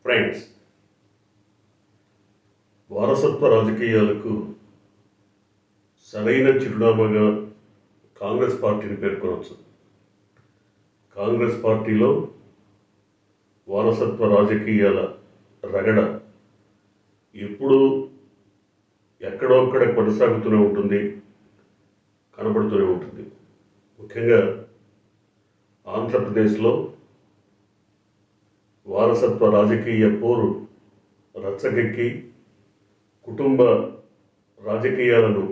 Friends, వారసత్వ రాజకీయాలకు సరైన చిరునామాగా కాంగ్రెస్ పార్టీని పేర్కొనవచ్చు. కాంగ్రెస్ పార్టీలో వారసత్వ రాజకీయాల రగడ ఎప్పుడూ ఎక్కడొక్కడ కొనసాగుతూనే ఉంటుంది, కనబడుతూనే ఉంటుంది. ముఖ్యంగా ఆంధ్రప్రదేశ్లో వారసత్వ రాజకీయ పోరు రచ్చకెక్కి కుటుంబ రాజకీయాలను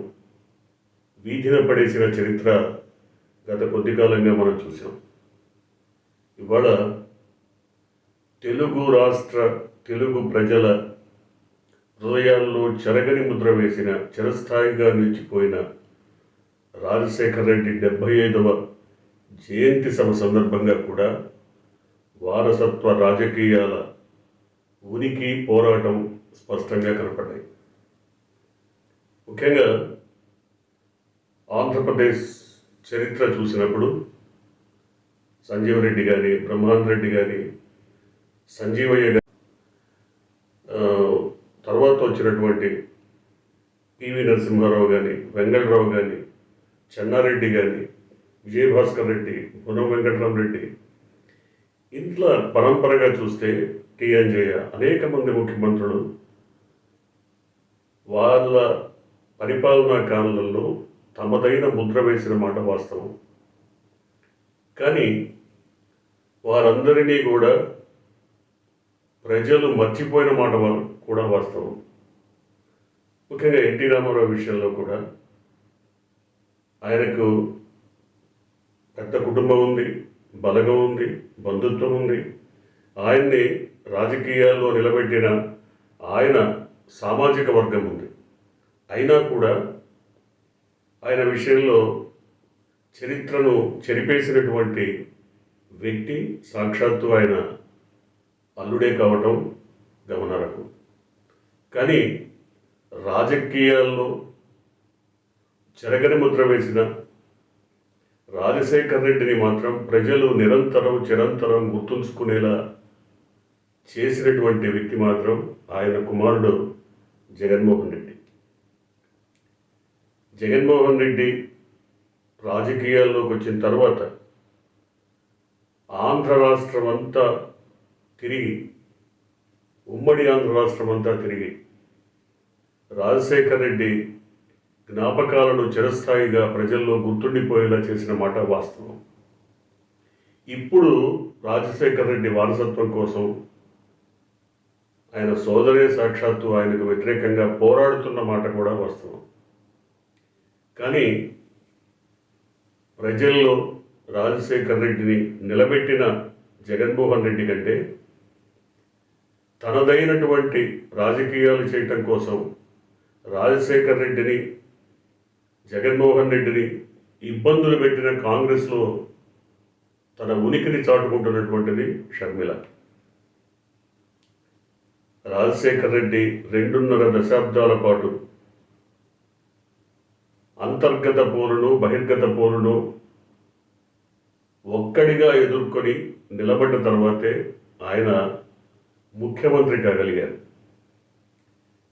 వీధిన పడేసిన చరిత్ర గత కొద్ది కాలంగా మనం చూసాం. ఇవాళ తెలుగు ప్రజల హృదయాల్లో చెరగని ముద్ర వేసిన, చిరస్థాయిగా నిలిచిపోయిన రాజశేఖర రెడ్డి 75వ జయంతి సభ సందర్భంగా కూడా వారసత్వ రాజకీయాల ఉనికి, పోరాటం స్పష్టంగా కనపడ్డాయి. ముఖ్యంగా ఆంధ్రప్రదేశ్ చరిత్ర చూసినప్పుడు సంజీవ్ రెడ్డి కానీ, బ్రహ్మానంద రెడ్డి కానీ, సంజీవయ్య గారి తర్వాత వచ్చినటువంటి పివి నరసింహారావు కానీ, వెంగళరావు కానీ, చెన్నారెడ్డి కానీ, విజయభాస్కర్ రెడ్డి, పునం వెంకటరామరెడ్డి, ఇంట్లో పరంపరగా చూస్తే టీఎన్జయ, అనేక మంది ముఖ్యమంత్రులు వాళ్ళ పరిపాలనా కాలంలో తమదైన ముద్ర వేసిన మాట వాస్తవం. కానీ వారందరినీ కూడా ప్రజలు మర్చిపోయిన మాట కూడా వాస్తవం. ముఖ్యంగా ఎన్టీ రామారావు విషయంలో కూడా ఆయనకు పెద్ద కుటుంబం ఉంది, బలగం ఉంది, బంధుత్వం ఉంది. ఆయన్ని రాజకీయాల్లో నిలబెట్టిన ఆయన సామాజిక వర్గం ఉంది. అయినా కూడా ఆయన విషయంలో చరిత్రను చెరిపేసినటువంటి వ్యక్తి సాక్షాత్తు ఆయన అల్లుడే కావటం గమనార్హం. కానీ రాజకీయాల్లో చెరగని ముద్ర వేసిన రాజశేఖర రెడ్డిని మాత్రం ప్రజలు చిరంతరం గుర్తుంచుకునేలా చేసినటువంటి వ్యక్తి మాత్రం ఆయన కుమారుడు జగన్మోహన్ రెడ్డి. జగన్మోహన్ రెడ్డి రాజకీయాల్లోకి వచ్చిన తర్వాత ఆంధ్ర రాష్ట్రం అంతా తిరిగి, ఉమ్మడి ఆంధ్ర రాష్ట్రం అంతా తిరిగి రాజశేఖర రెడ్డి జ్ఞాపకాలను చిరస్థాయిగా ప్రజల్లో గుర్తుండిపోయేలా చేసిన మాట వాస్తవం. ఇప్పుడు రాజశేఖర రెడ్డి వారసత్వం కోసం ఆయన సోదరే సాక్షాత్తు ఆయనకు వ్యతిరేకంగా పోరాడుతున్న మాట కూడా వాస్తవం. కానీ ప్రజల్లో రాజశేఖర రెడ్డిని నిలబెట్టిన జగన్మోహన్ రెడ్డి కంటే తనదైనటువంటి రాజకీయాలు చేయటం కోసం రాజశేఖర రెడ్డిని, జగన్మోహన్ రెడ్డిని ఇబ్బందులు పెట్టిన కాంగ్రెస్లో తన ఉనికిని చాటుకుంటున్నటువంటిది షర్మిల. రాజశేఖర రెడ్డి 2.5 దశాబ్దాల పాటు అంతర్గత పోరును, బహిర్గత పోరును ఒక్కడిగా ఎదుర్కొని నిలబడ్డ తర్వాతే ఆయన ముఖ్యమంత్రి కాగలిగారు.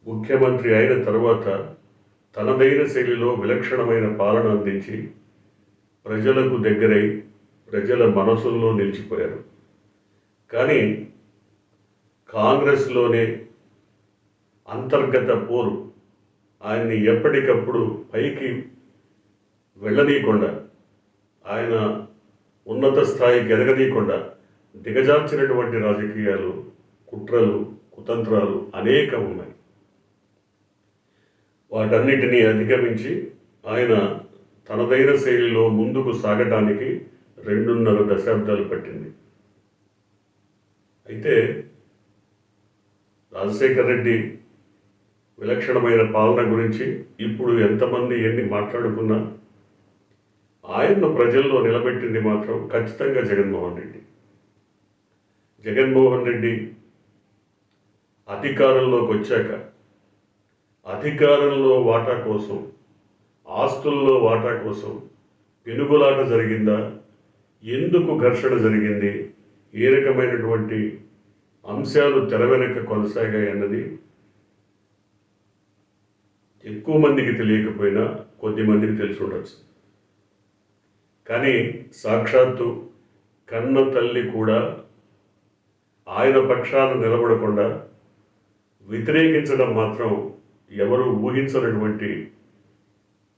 ముఖ్యమంత్రి అయిన తర్వాత తనదైన శైలిలో విలక్షణమైన పాలన అందించి ప్రజలకు దగ్గరై ప్రజల మనసుల్లో నిలిచిపోయారు. కానీ కాంగ్రెస్లోనే అంతర్గత పోరు ఆయన్ని ఎప్పటికప్పుడు పైకి వెళ్ళనీయకుండా, ఆయన ఉన్నత స్థాయికి ఎదగనీయకుండా దిగజార్చినటువంటి రాజకీయాలు, కుట్రలు, కుతంత్రాలు అనేకం ఉన్నాయి. వాటన్నిటినీ అధిగమించి ఆయన తనదైన శైలిలో ముందుకు సాగటానికి 2.5 దశాబ్దాలు పట్టింది. అయితే రాజశేఖర రెడ్డి విలక్షణమైన పాలన గురించి ఇప్పుడు ఎంతమంది ఎన్ని మాట్లాడుకున్నా ఆయన్ను ప్రజల్లో నిలబెట్టింది మాత్రం ఖచ్చితంగా జగన్మోహన్ రెడ్డి. జగన్మోహన్ రెడ్డి అధికారంలోకి వచ్చాక అధికారంలో వాటా కోసం, ఆస్తుల్లో వాటా కోసం పెనుగులాట జరిగిందా, ఎందుకు ఘర్షణ జరిగింది, ఏ రకమైనటువంటి అంశాలు తెర వెనక కొనసాగాయి అన్నది ఎక్కువ మందికి తెలియకపోయినా కొద్ది మందికి తెలిసి ఉండొచ్చు. కానీ సాక్షాత్తు కన్న తల్లి కూడా ఆయన పక్షాన నిలబడకుండా వ్యతిరేకించడం మాత్రం ఎవరు ఊహించనటువంటి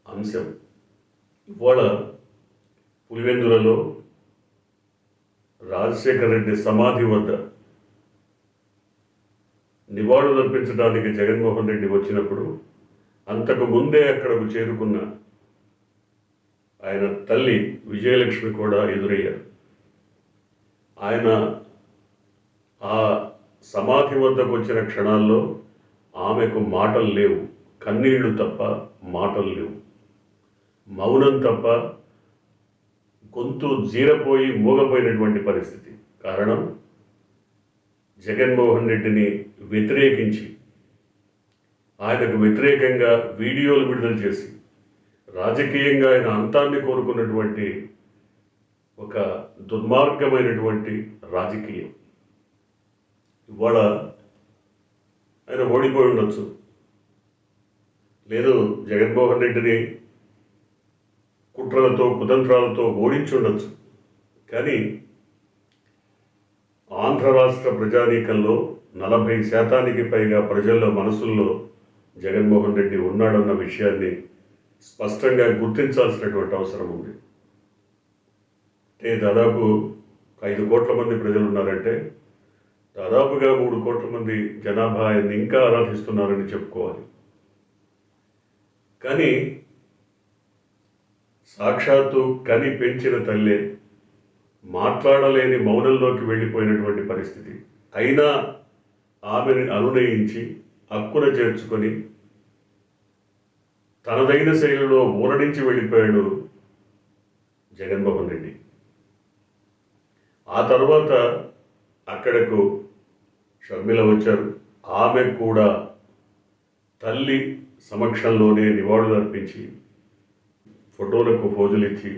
అంశం. ఇవాళ పులివెందులలో రాజశేఖర రెడ్డి సమాధి వద్ద నివాళులు అర్పించడానికి జగన్మోహన్ రెడ్డి వచ్చినప్పుడు అంతకు ముందే అక్కడకు చేరుకున్న ఆయన తల్లి విజయలక్ష్మి కూడా ఎదురయ్యారు. ఆయన ఆ సమాధి వద్దకు వచ్చిన క్షణాల్లో ఆమెకు మాటలు లేవు, కన్నీళ్లు తప్ప మాటలు లేవు, మౌనం తప్ప గొంతు జీరపోయి మూగపోయినటువంటి పరిస్థితి. కారణం, జగన్మోహన్ రెడ్డిని వ్యతిరేకించి ఆయనకు వ్యతిరేకంగా వీడియోలు విడుదల చేసి రాజకీయంగా ఆయన అంతాన్ని కోరుకున్నటువంటి ఒక దుర్మార్గమైనటువంటి రాజకీయం. ఇవాళ ఆయన ఓడిపోయి ఉండొచ్చు, లేదు జగన్మోహన్ రెడ్డిని కుట్రలతో కుతంత్రాలతో ఓడించి ఉండొచ్చు. కానీ ఆంధ్ర రాష్ట్ర ప్రజానీకంలో 40% పైగా ప్రజల్లో మనసుల్లో జగన్మోహన్ రెడ్డి ఉన్నాడన్న విషయాన్ని స్పష్టంగా గుర్తించాల్సినటువంటి అవసరం ఉంది. అంటే దాదాపు 5 కోట్ల మంది ప్రజలు ఉన్నారంటే దాదాపుగా 3 కోట్ల మంది జనాభా ఆయన్ని ఇంకా ఆరాధిస్తున్నారని చెప్పుకోవాలి. కానీ సాక్షాత్తు కని పెంచిన తల్లే మాట్లాడలేని మౌనంలోకి వెళ్ళిపోయినటువంటి పరిస్థితి. అయినా ఆమెని అనునయించి హక్కున చేర్చుకొని తనదైన శైలిలో ఊరడించి వెళ్ళిపోయాడు జగన్మోహన్ రెడ్డి. ఆ తర్వాత అక్కడకు షర్మిల వచ్చారు. ఆమె కూడా తల్లి సమక్షంలోనే నివాళులు అర్పించి ఫోటోలకు పోజులిచ్చి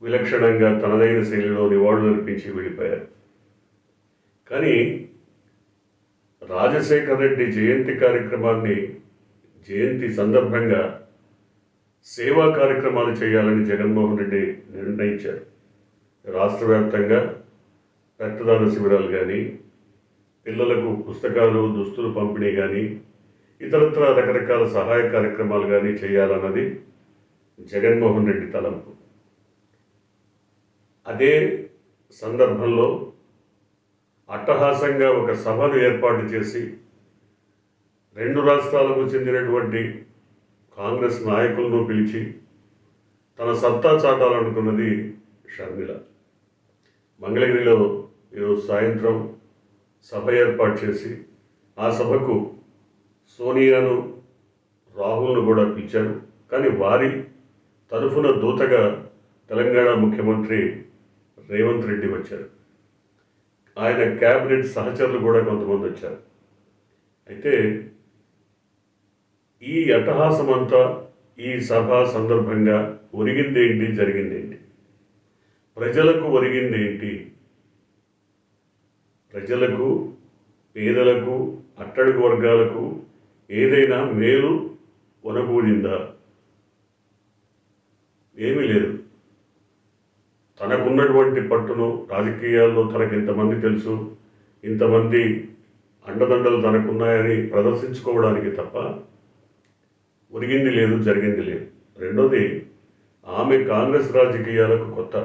విలక్షణంగా తనదైన శైలిలో నివాళులు అర్పించి వెళ్ళిపోయారు. కానీ రాజశేఖర రెడ్డి జయంతి సందర్భంగా సేవా కార్యక్రమాలు చేయాలని జగన్మోహన్ రెడ్డి నిర్ణయించారు. రాష్ట్ర వ్యాప్తంగా రక్తదాన శిబిరాలు కానీ, పిల్లలకు పుస్తకాలు దుస్తులు పంపిణీ కానీ, ఇతరత్ర రకరకాల సహాయ కార్యక్రమాలు కానీ చేయాలన్నది జగన్మోహన్ రెడ్డి తలంపు. అదే సందర్భంలో అట్టహాసంగా ఒక సభను ఏర్పాటు చేసి 2 రాష్ట్రాలకు చెందినటువంటి కాంగ్రెస్ నాయకులను పిలిచి తన సత్తా చాటాలనుకున్నది షర్మిల. మంగళగిరిలో ఈరోజు సాయంత్రం సభ ఏర్పాటు చేసి ఆ సభకు సోనియాను, రాహుల్ను కూడా పిలిచారు. కానీ వారి తరఫున దూతగా తెలంగాణ ముఖ్యమంత్రి రేవంత్ రెడ్డి వచ్చారు. ఆయన క్యాబినెట్ సహచరులు కూడా కొంతమంది వచ్చారు. అయితే ఈ అట్టహాసమంతా ఈ సభ సందర్భంగా ఒరిగిందేంటి, జరిగిందేంటి, ప్రజలకు ఒరిగిందేంటి? ప్రజలకు, పేదలకు, అట్టడుగు వర్గాలకు ఏదైనా మేలు ఒనగూడిందా? ఏమీ లేదు. తనకున్నటువంటి పట్టును, రాజకీయాల్లో తనకు ఇంతమంది తెలుసు, ఇంతమంది అండదండలు తనకున్నాయని ప్రదర్శించుకోవడానికి తప్ప ఒరిగింది లేదు, జరిగింది లేదు. రెండోది, ఆమె కాంగ్రెస్ రాజకీయాలకు కొత్త.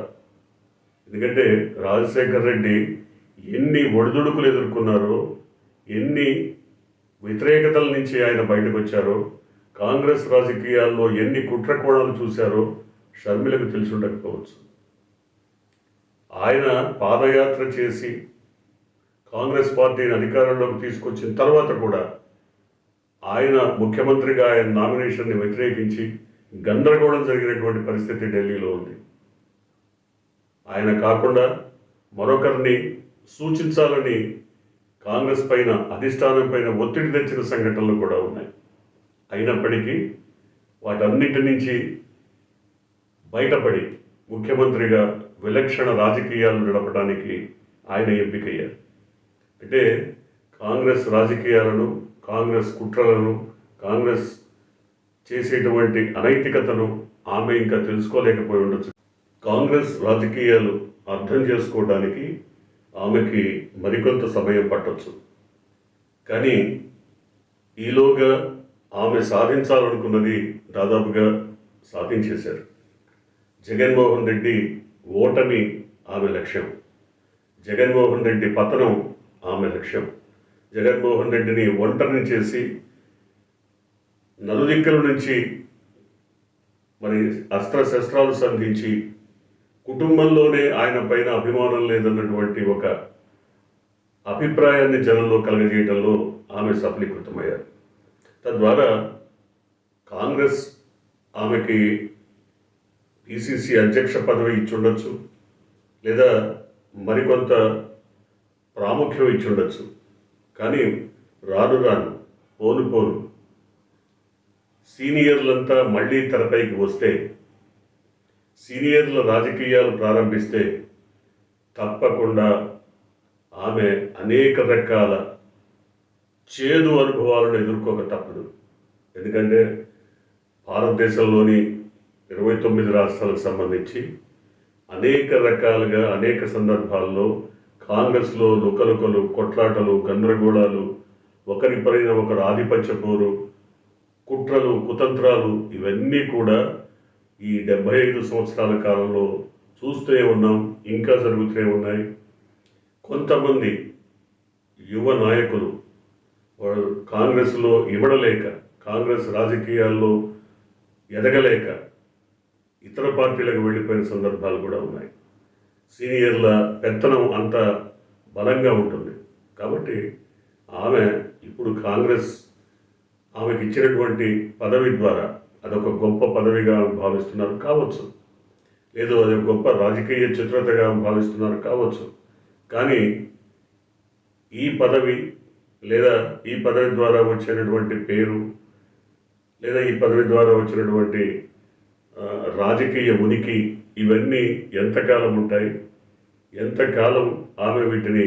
ఎందుకంటే రాజశేఖర్ రెడ్డి ఎన్ని ఒడిదుడుకులు ఎదుర్కొన్నారో, ఎన్ని వ్యతిరేకతల నుంచి ఆయన బయటకు వచ్చారో, కాంగ్రెస్ రాజకీయాల్లో ఎన్ని కుట్రకోణాలు చూశారో షర్మిలకు తెలిసి ఉండకపోవచ్చు. ఆయన పాదయాత్ర చేసి కాంగ్రెస్ పార్టీని అధికారంలోకి తీసుకొచ్చిన తర్వాత కూడా ఆయన ముఖ్యమంత్రిగా ఆయన నామినేషన్ని వ్యతిరేకించి గందరగోళం జరిగినటువంటి పరిస్థితి ఢిల్లీలో ఉంది. ఆయన కాకుండా మరొకరిని సూచించాలని కాంగ్రెస్ పైన, అధిష్టానం పైన ఒత్తిడి తెచ్చిన సంఘటనలు కూడా ఉన్నాయి. అయినప్పటికీ వాటన్నిటి నుంచి బయటపడి ముఖ్యమంత్రిగా విలక్షణ రాజకీయాలు నడపడానికి ఆయన ఎంపికయ్యారు. అంటే కాంగ్రెస్ రాజకీయాలను, కాంగ్రెస్ కుట్రలను, కాంగ్రెస్ చేసేటువంటి అనైతికతను ఆమె ఇంకా తెలుసుకోలేకపోయి ఉండొచ్చు. కాంగ్రెస్ రాజకీయాలు అర్థం చేసుకోవడానికి ఆమెకి మరికొంత సమయం పట్టొచ్చు. కానీ ఈలోగా ఆమె సాధించాలనుకున్నది దాదాపుగా సాధించేశారు. జగన్మోహన్ రెడ్డి ఓటమి ఆమె లక్ష్యం, జగన్మోహన్ రెడ్డి పతనం ఆమె లక్ష్యం. జగన్మోహన్ రెడ్డిని ఒంటరిని చేసి నలుదిక్కల నుంచి మరి అస్త్రశస్త్రాలు సంధించి కుటుంబంలోనే ఆయన పైన అభిమానం లేదన్నటువంటి ఒక అభిప్రాయాన్ని జనంలో కలగజేయడంలో ఆమె సఫలీకృతమయ్యారు. తద్వారా కాంగ్రెస్ ఆమెకి పిసిసి అధ్యక్ష పదవి ఇచ్చుండొచ్చు, లేదా మరికొంత ప్రాముఖ్యం ఇచ్చుండొచ్చు. కానీ రాను రాను పోను పోను సీనియర్లంతా మళ్ళీ తెరపైకి వస్తే, సీనియర్ల రాజకీయాలు ప్రారంభిస్తే తప్పకుండా ఆమె అనేక రకాల చేదు అనుభవాలను ఎదుర్కోక తప్పదు. ఎందుకంటే భారతదేశంలోని 29 రాష్ట్రాలకు సంబంధించి అనేక రకాలుగా అనేక సందర్భాల్లో కాంగ్రెస్లో లుకలుకలు, కొట్లాటలు, గందరగోళాలు, ఒకరిపైన ఒకరు ఆధిపత్య పోరు, కుట్రలు, కుతంత్రాలు ఇవన్నీ కూడా ఈ 75 సంవత్సరాల కాలంలో చూస్తూనే ఉన్నాం, ఇంకా జరుగుతూనే ఉన్నాయి. కొంతమంది యువ నాయకులు వాళ్ళు కాంగ్రెస్లో ఇవ్వడలేక, కాంగ్రెస్ రాజకీయాల్లో ఎదగలేక ఇతర పార్టీలకు వెళ్ళిపోయిన సందర్భాలు కూడా ఉన్నాయి. సీనియర్ల పెత్తనం అంత బలంగా ఉంటుంది. కాబట్టి ఆమె ఇప్పుడు కాంగ్రెస్ ఆమెకి ఇచ్చినటువంటి పదవి ద్వారా అదొక గొప్ప పదవిగా భావిస్తున్నారు కావచ్చు, లేదు అది గొప్ప రాజకీయ చిత్రతగా భావిస్తున్నారు కావచ్చు. కానీ ఈ పదవి లేదా ఈ పదవి ద్వారా వచ్చినటువంటి పేరు, లేదా ఈ పదవి ద్వారా వచ్చినటువంటి రాజకీయ ఉనికి, ఇవన్నీ ఎంతకాలం ఉంటాయి, ఎంతకాలం ఆమె వీటిని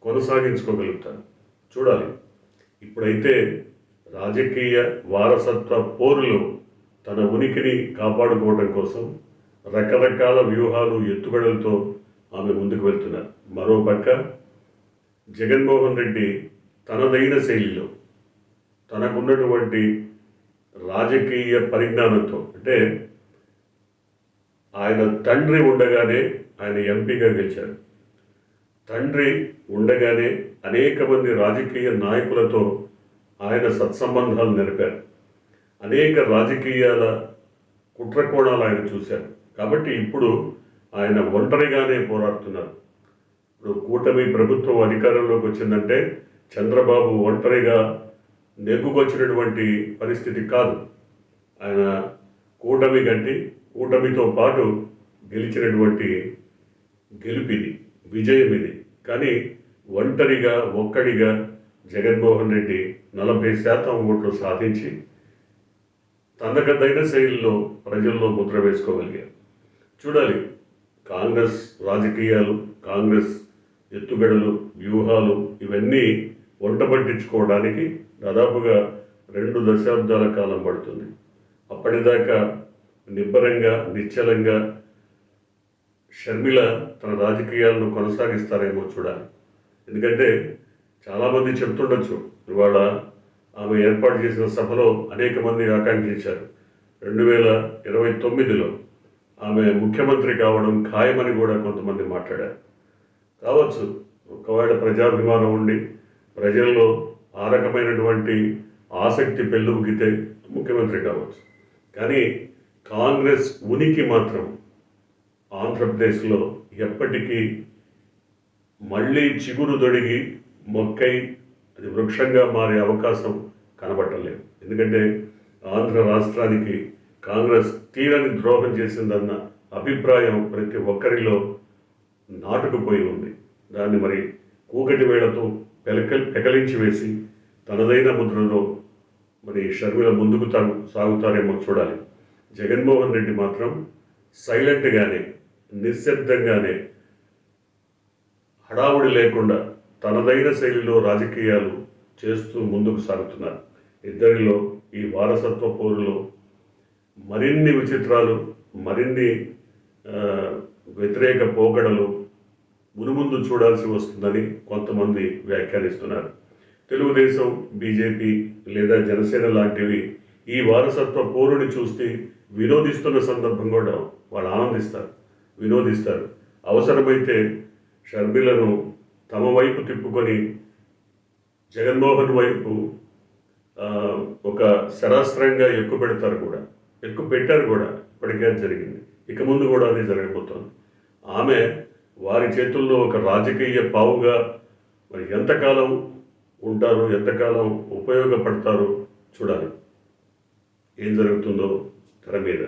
కొనసాగించుకోగలుగుతారు చూడాలి. ఇప్పుడైతే రాజకీయ వారసత్వ పోరులో తన ఉనికిని కాపాడుకోవడం కోసం రకరకాల వ్యూహాలు, ఎత్తుగడలతో ఆమె ముందుకు వెళ్తున్నారు. మరోపక్క జగన్మోహన్ రెడ్డి తనదైన శైలిలో, తనకున్నటువంటి రాజకీయ పరిజ్ఞానంతో, అంటే ఆయన తండ్రి ఉండగానే ఆయన ఎంపీగా గెలిచారు. తండ్రి ఉండగానే అనేక మంది రాజకీయ నాయకులతో ఆయన సత్సంబంధాలు నిలిపారు. అనేక రాజకీయాల కుట్రకోణాలు ఆయన చూశారు. కాబట్టి ఇప్పుడు ఆయన ఒంటరిగానే పోరాడుతున్నారు. ఇప్పుడు కూటమి ప్రభుత్వం అధికారంలోకి వచ్చిందంటే చంద్రబాబు ఒంటరిగా నెగ్గుకొచ్చినటువంటి పరిస్థితి కాదు. ఆయన కూటమి గట్టి, కూటమితో పాటు గెలిచినటువంటి గెలుపిది, విజయం ఇది. కానీ ఒంటరిగా, ఒక్కడిగా జగన్మోహన్ రెడ్డి 40% ఓట్లు సాధించి తనకదైన శైలిలో ప్రజల్లో ముద్ర వేసుకోగలిగారు. చూడాలి, కాంగ్రెస్ రాజకీయాలు, కాంగ్రెస్ ఎత్తుగడలు, వ్యూహాలు ఇవన్నీ వంటబట్టించుకోవడానికి దాదాపుగా 2 దశాబ్దాల కాలం పడుతుంది. అప్పటిదాకా నిబ్బరంగా, నిశ్చలంగా షర్మిల తన రాజకీయాలను కొనసాగిస్తారేమో చూడాలి. ఎందుకంటే చాలామంది చెప్తుండొచ్చు, ఇవాళ ఆమె ఏర్పాటు చేసిన సభలో అనేక మంది ఆకాంక్షించారు 2029లో ఆమె ముఖ్యమంత్రి కావడం ఖాయమని కూడా కొంతమంది మాట్లాడారు. కావచ్చు, ఒకవేళ ప్రజాభిమానం ఉండి ప్రజల్లో ఆ రకమైనటువంటి ఆసక్తి పెళ్ళుబుకితే ముఖ్యమంత్రి కావచ్చు. కానీ కాంగ్రెస్ ఉనికి మాత్రం ఆంధ్రప్రదేశ్లో ఎప్పటికీ మళ్ళీ చిగురు దొడిగి మొక్కై అది వృక్షంగా మారే అవకాశం కనబట్టలేదు. ఎందుకంటే ఆంధ్ర రాష్ట్రానికి కాంగ్రెస్ తీరని ద్రోహం చేసిందన్న అభిప్రాయం ప్రతి ఒక్కరిలో నాటుకుపోయి ఉంది. దాన్ని మరి కూకటి వేళతో పెకలించి వేసి తనదైన ముద్రలో మరి షర్మిల ముందుకు సాగుతారేమో చూడాలి. జగన్మోహన్ రెడ్డి మాత్రం సైలెంట్గానే, నిశ్శబ్దంగానే హడావుడి లేకుండా తనదైన శైలిలో రాజకీయాలు చేస్తూ ముందుకు సాగుతున్నారు. ఇద్దరిలో ఈ వారసత్వ పోరులో మరిన్ని విచిత్రాలు, మరిన్ని ఆ, వ్యతిరేక పోకడలు మునుముందు చూడాల్సి వస్తుందని కొంతమంది వ్యాఖ్యానిస్తున్నారు. తెలుగుదేశం, బీజేపీ లేదా జనసేన లాంటివి ఈ వారసత్వ పోరుని చూస్తే వినోదిస్తున్న సందర్భం కూడా వాళ్ళు వినోదిస్తారు. అవసరమైతే షర్మిలను తమ వైపు తిప్పుకొని జగన్మోహన్ వైపు ఒక శరాస్త్రంగా ఎక్కువ పెట్టారు కూడా. ఇప్పటికే జరిగింది, ఇక ముందు కూడా అదే జరగబోతోంది. ఆమె వారి చేతుల్లో ఒక రాజకీయ పావుగా మరి ఎంతకాలం ఉంటారో, ఎంతకాలం ఉపయోగపడతారో చూడాలి. ఏం జరుగుతుందో తెర మీద.